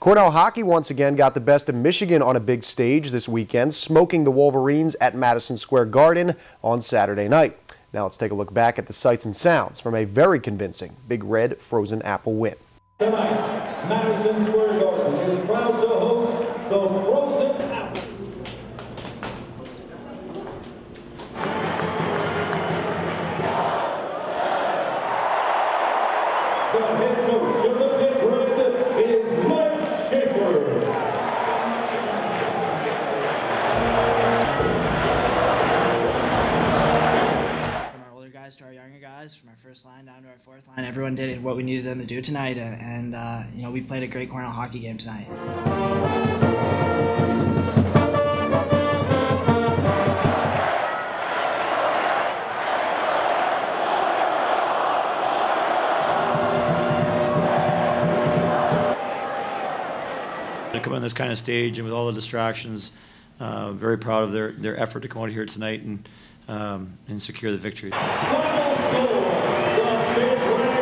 Cornell hockey once again got the best of Michigan on a big stage this weekend, smoking the Wolverines at Madison Square Garden on Saturday night. Now let's take a look back at the sights and sounds from a very convincing Big Red Frozen Apple win. Tonight, Madison Square Garden is proud to host the Frozen Apple. The head coach of the Big Red is Mike Schaefer. From our older guys to our younger guys, from our first line down to our fourth line, everyone did what we needed them to do tonight, and you know, we played a great Cornell hockey game tonight. To come on this kind of stage and with all the distractions, very proud of their effort to come out here tonight and secure the victory. Final score, the Big Red